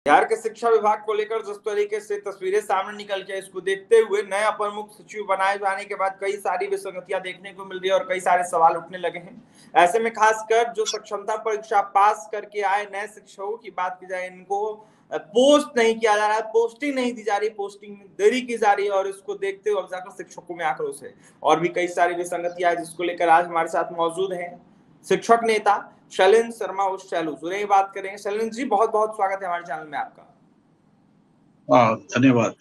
बिहार के शिक्षा विभाग को लेकर जिस तरीके से तस्वीरें सामने निकल के, इसको देखते हुए नए अपर मुख्य सचिव बनाए जाने के बाद कई सारी विसंगतियां देखने को मिल रही है और कई सारे सवाल उठने लगे हैं। ऐसे में खासकर जो सक्षमता परीक्षा पास करके आए नए शिक्षकों की बात की जाए, इनको पोस्ट नहीं किया जा रहा है, पोस्टिंग नहीं दी जा रही, पोस्टिंग में देरी की जा रही है और इसको देखते हुए अब जाकर शिक्षकों में आक्रोश है और भी कई सारी विसंगतियां जिसको लेकर आज हमारे साथ मौजूद हैं शिक्षक नेता शैलेंद्र शर्मा उर्फ शैलू, जुड़े बात करेंगे। शैलेंद्र जी, बहुत बहुत स्वागत है हमारे चैनल में आपका। धन्यवाद।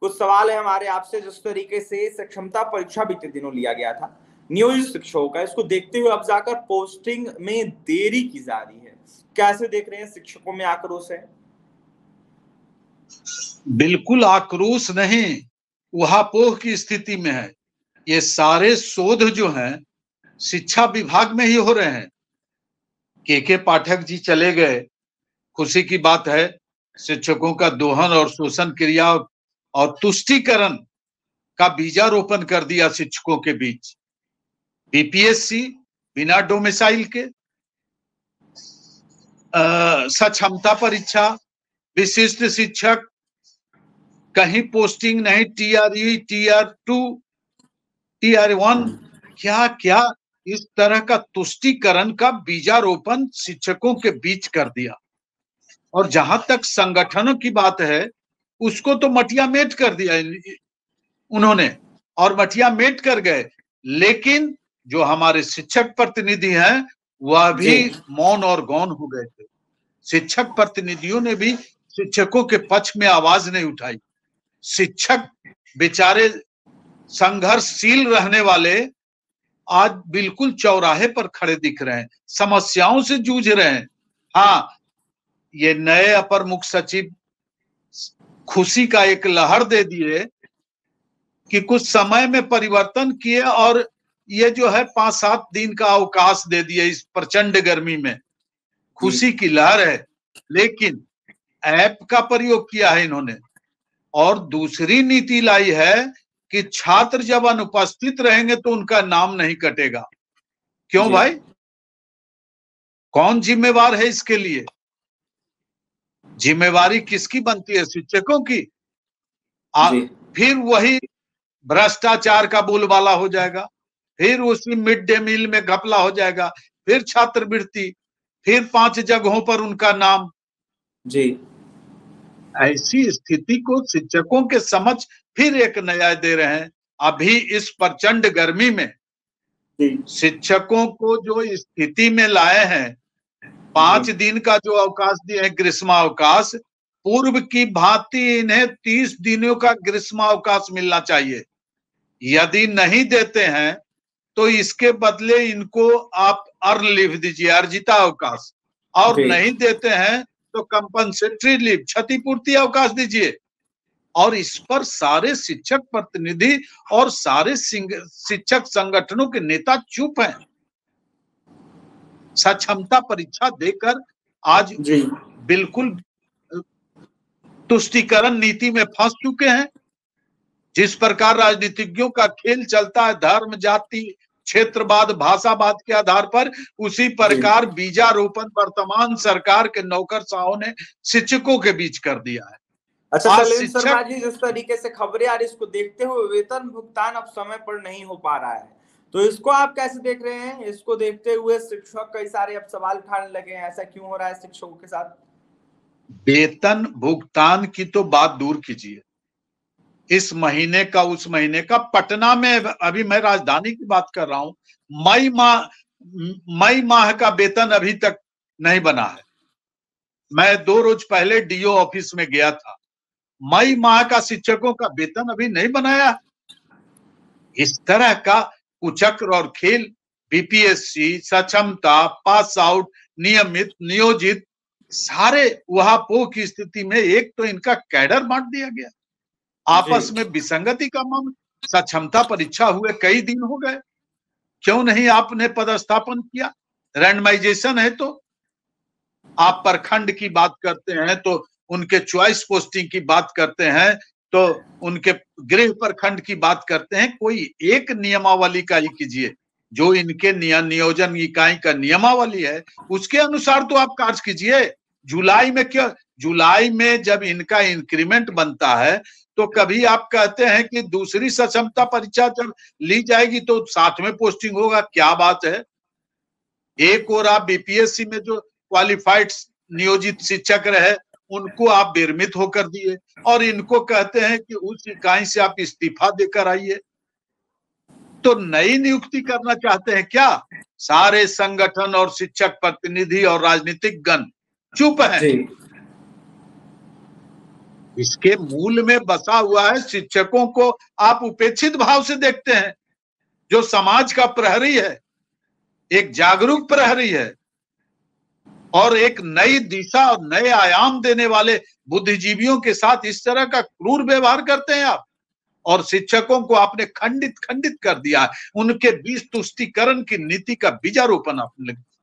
कुछ सवाल है हमारे आपसे। जिस तरीके से सक्षमता परीक्षा बीते दिनों लिया गया था नियोजित शिक्षकों का, इसको देखते हुए अब जाकर पोस्टिंग में देरी की जा रही है, कैसे देख रहे हैं? शिक्षकों में आक्रोश है? बिल्कुल आक्रोश नहीं, उहापोह की स्थिति में है। ये सारे शोध जो हैं शिक्षा विभाग में ही हो रहे हैं। के पाठक जी चले गए, खुशी की बात है। शिक्षकों का दोहन और शोषण क्रिया और तुष्टीकरण का बीजारोपण कर दिया शिक्षकों के बीच। बीपीएससी बिना डोमिसाइल के, सक्षमता परीक्षा, विशिष्ट शिक्षक, कहीं पोस्टिंग नहीं, टीआरई, टीआर2, टीआर1, क्या क्या इस तरह का तुष्टीकरण का बीजारोपण शिक्षकों के बीच कर दिया। और जहां तक संगठनों की बात है, उसको तो मटिया मेट कर दिया उन्होंने और मटिया मेट कर गए। लेकिन जो हमारे शिक्षक प्रतिनिधि हैं वह भी मौन और गौन हो गए थे। शिक्षक प्रतिनिधियों ने भी शिक्षकों के पक्ष में आवाज नहीं उठाई। शिक्षक बेचारे संघर्षशील रहने वाले आज बिल्कुल चौराहे पर खड़े दिख रहे हैं, समस्याओं से जूझ रहे हैं। हाँ, ये नए अपर मुख्य सचिव खुशी का एक लहर दे दिए कि कुछ समय में परिवर्तन किए और ये जो है 5-7 दिन का अवकाश दे दिए इस प्रचंड गर्मी में। खुशी की लहर है, लेकिन ऐप का प्रयोग किया है इन्होंने और दूसरी नीति लाई है कि छात्र जब अनुपस्थित रहेंगे तो उनका नाम नहीं कटेगा। क्यों भाई? कौन जिम्मेवार है इसके लिए? जिम्मेवारी किसकी बनती है? शिक्षकों की। फिर वही भ्रष्टाचार का बोलबाला हो जाएगा, फिर उसी मिड डे मील में घपला हो जाएगा, फिर छात्रवृत्ति, फिर 5 जगहों पर उनका नाम। ऐसी स्थिति को शिक्षकों के समझ फिर एक नया दे रहे हैं। अभी इस प्रचंड गर्मी में शिक्षकों को जो स्थिति में लाए हैं, 5 दिन का जो अवकाश दिए हैं ग्रीष्मावकाश, पूर्व की भांति इन्हें 30 दिनों का ग्रीष्मावकाश मिलना चाहिए। यदि नहीं देते हैं तो इसके बदले इनको आप अर्न लीव दीजिए, अर्जिता अवकाश, और नहीं देते हैं तो कंपनसेटरी लीव, क्षतिपूर्ति अवकाश दीजिए। और इस पर सारे शिक्षक प्रतिनिधि और सारे शिक्षक संगठनों के नेता चुप हैं। सक्षमता परीक्षा देकर आज बिल्कुल तुष्टीकरण नीति में फंस चुके हैं। जिस प्रकार राजनीतिज्ञों का खेल चलता है धर्म, जाति, क्षेत्रवाद, भाषावाद के आधार पर, उसी प्रकार बीजारोपण वर्तमान सरकार के नौकरशाहों ने शिक्षकों के बीच कर दिया है। अच्छा शैलेंद्र शर्मा जी, जिस तरीके से खबरें आ रही, इसको देखते हुए वेतन भुगतान अब समय पर नहीं हो पा रहा है, तो इसको आप कैसे देख रहे हैं? इसको देखते हुए शिक्षक कई सारे अब सवाल उठाने लगे हैं, ऐसा क्यों हो रहा है शिक्षकों के साथ? वेतन भुगतान की तो बात दूर कीजिए, इस महीने का उस महीने का पटना में, अभी मैं राजधानी की बात कर रहा हूं, मई माह का वेतन अभी तक नहीं बना है। मैं 2 रोज पहले डीओ ऑफिस में गया था, मई माह का शिक्षकों का वेतन अभी नहीं बनाया। इस तरह का कुचक्र और खेल बीपीएससी, सक्षमता, पास आउट, नियमित, नियोजित, सारे उहापोह की स्थिति में एक तो इनका कैडर बांट दिया गया, आपस में विसंगति का मामला। सक्षमता परीक्षा हुए कई दिन हो गए, क्यों नहीं आपने पदस्थापन किया? रैंडमाइजेशन है तो आप प्रखंड की बात करते हैं, तो उनके चॉइस पोस्टिंग की बात करते हैं, तो उनके गृह प्रखंड की बात करते हैं। कोई एक नियमावली का ही कीजिए, जो इनके नियोजन इकाई का नियमावली है उसके अनुसार तो आप कार्य कीजिए। जुलाई में क्या जुलाई में जब इनका इंक्रीमेंट बनता है तो कभी आप कहते हैं कि दूसरी सक्षमता परीक्षा जब ली जाएगी तो साथ में पोस्टिंग होगा। क्या बात है। एक और आप बीपीएससी में जो क्वालिफाइड नियोजित शिक्षक रहे उनको आप विरमित होकर दिए और इनको कहते हैं कि उस इकाई से आप इस्तीफा देकर आइए। तो नई नियुक्ति करना चाहते हैं क्या। सारे संगठन और शिक्षक प्रतिनिधि और राजनीतिक गण चुप हैं। इसके मूल में बसा हुआ है शिक्षकों को आप उपेक्षित भाव से देखते हैं, जो समाज का प्रहरी है, एक जागरूक प्रहरी है और एक नई दिशा और नए आयाम देने वाले बुद्धिजीवियों के साथ इस तरह का क्रूर व्यवहार करते हैं आप। और शिक्षकों को आपने खंडित कर दिया है। उनके बीच तुष्टीकरण की नीति का बीजारोपण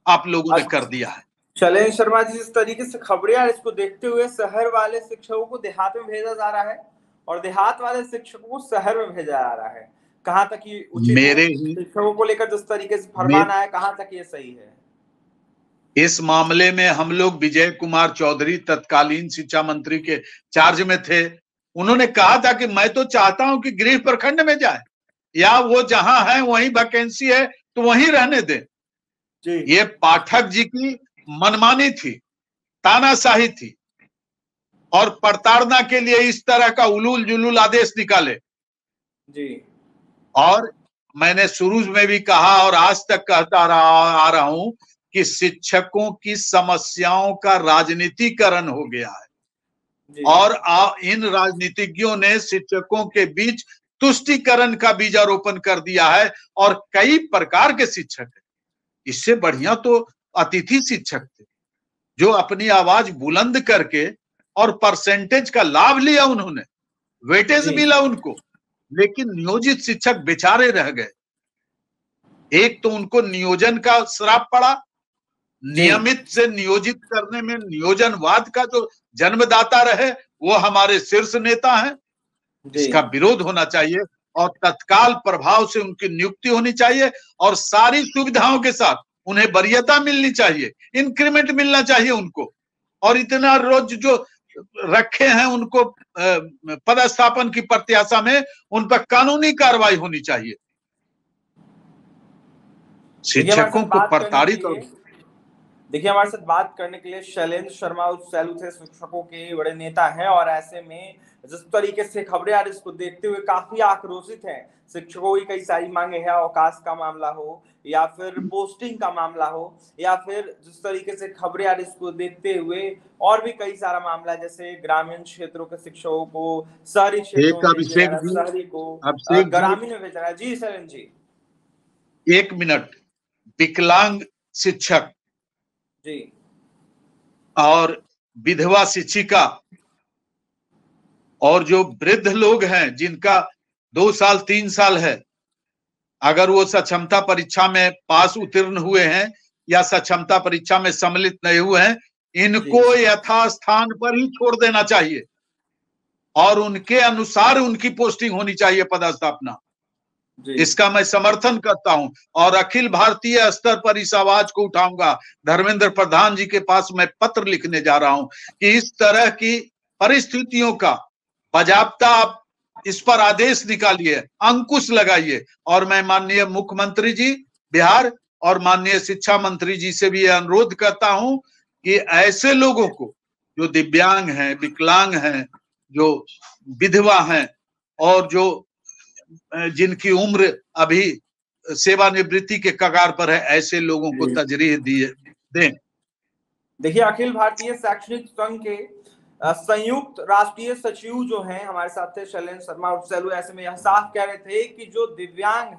आप लोगों ने कर दिया है। शैलेंद्र शर्मा जी, जिस तरीके से खबरें आ रही इसको देखते हुए शहर वाले शिक्षकों को देहात में भेजा जा रहा है और देहात वाले शिक्षकों को शहर में भेजा जा रहा है, कहां तक ये उचित है? शिक्षकों को लेकर जिस तरीके से फरमान आया, कहां तक ये सही है? इस मामले में हम लोग विजय कुमार चौधरी तत्कालीन शिक्षा मंत्री के चार्ज में थे। उन्होंने कहा था कि मैं तो चाहता हूं कि गृह प्रखंड में जाए या वो जहां है वहीं वैकेंसी है तो वहीं रहने दें। ये पाठक जी की मनमानी थी, तानाशाही थी और प्रताड़ना के लिए इस तरह का उलूल जुलूल आदेश निकाले जी। और मैंने शुरू में भी कहा और आज तक कहता आ रहा हूं कि शिक्षकों की समस्याओं का राजनीतिकरण हो गया है और इन राजनीतिज्ञों ने शिक्षकों के बीच तुष्टीकरण का बीजारोपण कर दिया है और कई प्रकार के शिक्षक हैं। इससे बढ़िया तो अतिथि शिक्षक थे जो अपनी आवाज बुलंद करके और परसेंटेज का लाभ लिया, उन्होंने वेटेज मिला उनको, लेकिन नियोजित शिक्षक बेचारे रह गए। एक तो उनको नियोजन का श्राप पड़ा, नियमित से नियोजित करने में नियोजनवाद का जो जन्मदाता रहे वो हमारे शीर्ष नेता हैं। इसका विरोध होना चाहिए और तत्काल प्रभाव से उनकी नियुक्ति होनी चाहिए और सारी सुविधाओं के साथ उन्हें वरीयता मिलनी चाहिए, इंक्रीमेंट मिलना चाहिए उनको। और इतना रोज जो रखे हैं उनको पदस्थापन की प्रत्याशा में उन पर कानूनी कार्रवाई होनी चाहिए। शिक्षकों को प्रताड़ित और देखिए, हमारे साथ बात करने के लिए शैलेंद्र शर्मा सैलू थे, शिक्षकों के बड़े नेता हैं और ऐसे में जिस तरीके से खबरें आ रही इसको देखते हुए काफी आक्रोशित हैं। शिक्षकों की कई सारी मांगे हैं, अवकाश का मामला हो या फिर पोस्टिंग का मामला हो या फिर जिस तरीके से खबरें आ रही इसको देखते हुए और भी कई सारा मामला, जैसे ग्रामीण क्षेत्रों के शिक्षकों को शहरी क्षेत्रों में, शहरी को ग्रामीण में भेजा है। जी शैलेंद्र जी, 1 मिनट। विकलांग शिक्षक जी और विधवा शिक्षिका और जो वृद्ध लोग हैं जिनका 2 साल 3 साल है, अगर वो सक्षमता परीक्षा में पास उत्तीर्ण हुए हैं या सक्षमता परीक्षा में सम्मिलित नहीं हुए हैं, इनको यथास्थान पर ही छोड़ देना चाहिए और उनके अनुसार उनकी पोस्टिंग होनी चाहिए, पदस्थापना। इसका मैं समर्थन करता हूं और अखिल भारतीय स्तर पर इस आवाज को उठाऊंगा। धर्मेंद्र प्रधान जी के पास मैं पत्र लिखने जा रहा हूं कि इस तरह की परिस्थितियों का बाजाबता आप इस पर आदेश निकालिए, अंकुश लगाइए। और मैं माननीय मुख्यमंत्री जी बिहार और माननीय शिक्षा मंत्री जी से भी अनुरोध करता हूं कि ऐसे लोगों को जो दिव्यांग हैं, विकलांग हैं, जो विधवा हैं और जो जिनकी उम्र अभी सेवानिवृत्ति के कगार पर है, ऐसे लोगों को तरजीह दें। देखिए, अखिल भारतीय शैक्षणिक संघ के संयुक्त राष्ट्रीय सचिव जो हैं हमारे साथ थे शैलेंद्र शर्मा और सैलू, ऐसे में यह साफ कह रहे थे कि जो दिव्यांग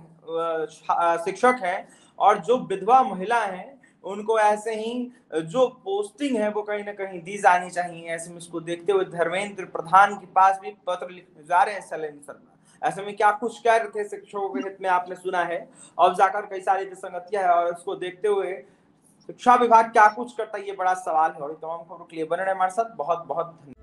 शिक्षक हैं और जो विधवा महिला हैं उनको ऐसे ही जो पोस्टिंग है वो कहीं ना कहीं दी जानी चाहिए। ऐसे में इसको देखते हुए धर्मेंद्र प्रधान के पास भी पत्र लिखने जा रहे हैं शैलेंद्र शर्मा। ऐसे में क्या कुछ कह रहे थे शिक्षकों के हित में आपने सुना है, अब जाकर कई सारी विसंगतियां है और इसको देखते हुए शिक्षा विभाग क्या कुछ करता है ये बड़ा सवाल है। और तमाम खबरों के लिए बने रहे हमारे साथ। बहुत बहुत धन्यवाद।